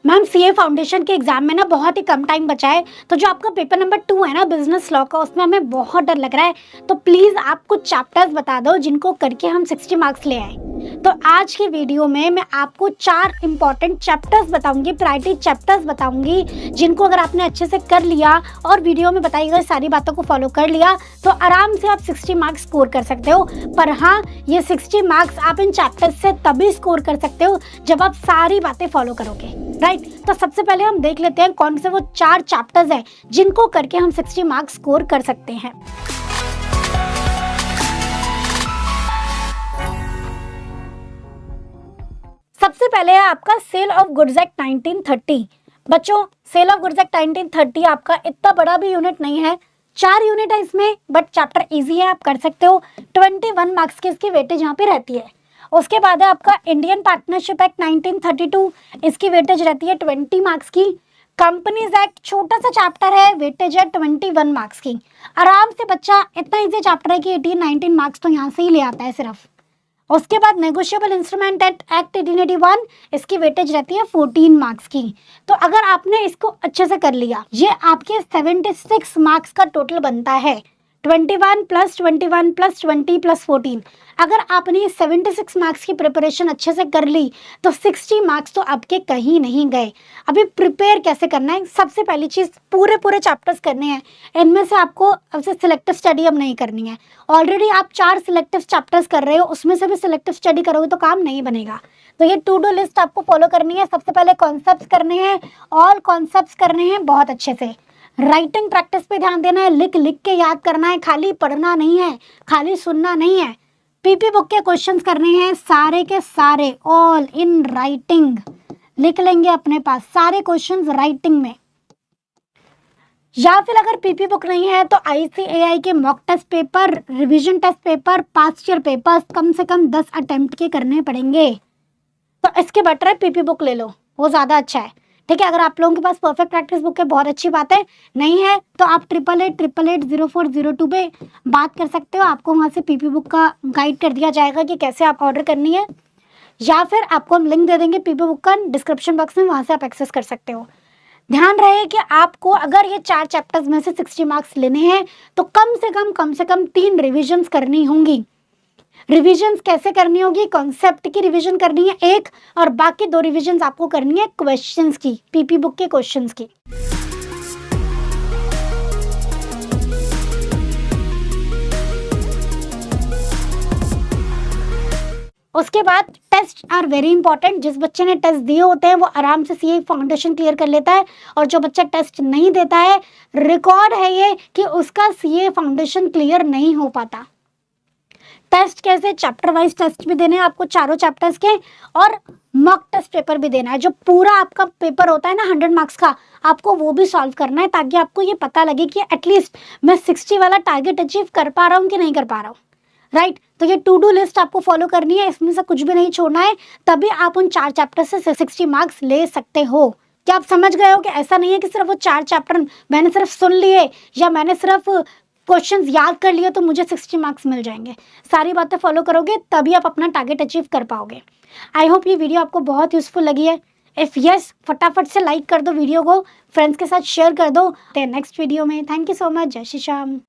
Ma'am CA foundation के exam में ना बहुत ही कम टाइम बचा है, तो जो आपका पेपर नंबर 2 है ना बिजनेस लॉ का, उसमें हमें बहुत डर लग रहा है। तो प्लीज आप कुछ चैप्टर्स बता दो जिनको करके हम 60 मार्क्स ले आए। तो आज की वीडियो में मैं आपको 4 इंपॉर्टेंट चैप्टर्स बताऊंगी, प्रायोरिटी चैप्टर्स बताऊंगी, जिनको अगर आपने अच्छे से कर लिया और वीडियो में बताई गई सारी बातों को फॉलो कर लिया तो आराम से आप 60 मार्क्स स्कोर कर सकते हो। पर हाँ, ये 60 मार्क्स आप इन चैप्टर्स से तभी स्कोर कर सकते हो जब आप सारी बातें फॉलो करोगे, राइट। तो सबसे पहले हम देख लेते हैं कौन से वो 4 चैप्टर्स हैं जिनको करके हम 60 मार्क्स स्कोर कर सकते हैं। सबसे पहले है आपका सेल ऑफ गुड्स एक्ट 1930। बच्चों, सेल ऑफ गुड्स एक्ट 1930 आपका इतना बड़ा भी यूनिट नहीं है, 4 यूनिट है इसमें, बट चैप्टर इजी है, आप कर सकते हो। 21 मार्क्स की इसकी वेटेज यहाँ पे रहती है। उसके बाद है आपका इंडियन पार्टनरशिप एक्ट 1932, इसकी वेटेज रहती है 20 मार्क्स की। कंपनीज एक्ट छोटा सा चैप्टर है, वेटेज है 21 मार्क्स की। आराम से बच्चा, इतना इजी चैप्टर है कि 18-19 मार्क्स तो यहाँ से ही ले आता है सिर्फ। उसके बाद नेगोशिएबल इंस्ट्रूमेंट एक्ट 1881, इसकी वेटेज रहती है 14 मार्क्स की। तो अगर आपने इसको अच्छे से कर लिया, ये आपके 76 मार्क्स का टोटल बनता है। 21 प्लस 21 प्लस 20 प्लस 14, अगर आपने 76 मार्क्स की प्रिपरेशन अच्छे से कर ली तो 60 मार्क्स तो आपके कहीं नहीं गए। अभी प्रिपेयर कैसे करना है, सबसे पहली चीज़ पूरे चैप्टर्स करने हैं। इनमें से आपको अब से सिलेक्टिव स्टडी अब नहीं करनी है। ऑलरेडी आप 4 सिलेक्टिव चैप्टर्स कर रहे हो, उसमें से भी सिलेक्टिव स्टडी करोगे तो काम नहीं बनेगा। तो ये टू डू लिस्ट आपको फॉलो करनी है। सबसे पहले कॉन्सेप्ट्स करने हैं, ऑल कॉन्सेप्ट्स करने हैं बहुत अच्छे से। राइटिंग प्रैक्टिस पे ध्यान देना है, लिख लिख के याद करना है, खाली पढ़ना नहीं है, खाली सुनना नहीं है। पीपी बुक के क्वेश्चंस करने हैं सारे के सारे, ऑल इन राइटिंग, लिख लेंगे अपने पास सारे क्वेश्चंस राइटिंग में। या फिर अगर पीपी बुक नहीं है तो ICAI के mock test paper, revision test paper, past year papers कम से कम 10 अटेम्प्ट के करने पड़ेंगे। तो इसके बेटर है पीपी बुक ले लो, वो ज़्यादा अच्छा है, ठीक है। अगर आप लोगों के पास परफेक्ट प्रैक्टिस बुक है बहुत अच्छी बात है, नहीं है तो आप 88880402 पे बात कर सकते हो। आपको वहाँ से पीपी बुक का गाइड कर दिया जाएगा कि कैसे आप ऑर्डर करनी है, या फिर आपको हम लिंक दे देंगे पीपी बुक का डिस्क्रिप्शन बॉक्स में, वहाँ से आप एक्सेस कर सकते हो। ध्यान रहे कि आपको अगर ये 4 चैप्टर्स में से 60 मार्क्स लेने हैं तो कम से कम 3 रिविजन्स करनी होंगी। रिविजन्स कैसे करनी होगी, कॉन्सेप्ट की रिवीजन करनी है एक, और बाकी 2 रिविजन्स आपको करनी है क्वेश्चंस की, पीपी बुक के क्वेश्चंस की। उसके बाद टेस्ट आर वेरी इंपॉर्टेंट। जिस बच्चे ने टेस्ट दिए होते हैं वो आराम से सीए फाउंडेशन क्लियर कर लेता है, और जो बच्चा टेस्ट नहीं देता है, रिकॉर्ड है ये कि उसका सीए फाउंडेशन क्लियर नहीं हो पाता। टेस्ट कैसे, चैप्टर वाइज टेस्ट भी देने हैं आपको चारों चैप्टर्स के, और मॉक टेस्ट पेपर भी देना है। जो पूरा आपका पेपर होता है ना 100 मार्क्स का, आपको वो भी सॉल्व करना है, ताकि आपको ये पता लगे कि एटलीस्ट मैं 60 वाला टारगेट अचीव कर पा रहा हूँ कि नहीं कर पा रहा हूँ, राइट। तो ये टू डू लिस्ट आपको फॉलो करनी है, इसमें से कुछ भी नहीं छोड़ना है, तभी आप उन 4 चैप्टर से 60 मार्क्स ले सकते हो। क्या आप समझ गए हो कि ऐसा नहीं है कि सिर्फ वो 4 चैप्टर मैंने सिर्फ सुन लिए या मैंने सिर्फ क्वेश्चंस याद कर लिए तो मुझे 60 मार्क्स मिल जाएंगे। सारी बातें फॉलो करोगे तभी आप अपना टारगेट अचीव कर पाओगे। आई होप ये वीडियो आपको बहुत यूजफुल लगी है। इफ़ यस, फटाफट से लाइक कर दो वीडियो को, फ्रेंड्स के साथ शेयर कर दो। नेक्स्ट वीडियो में। Thank you so much. जय श्री श्याम।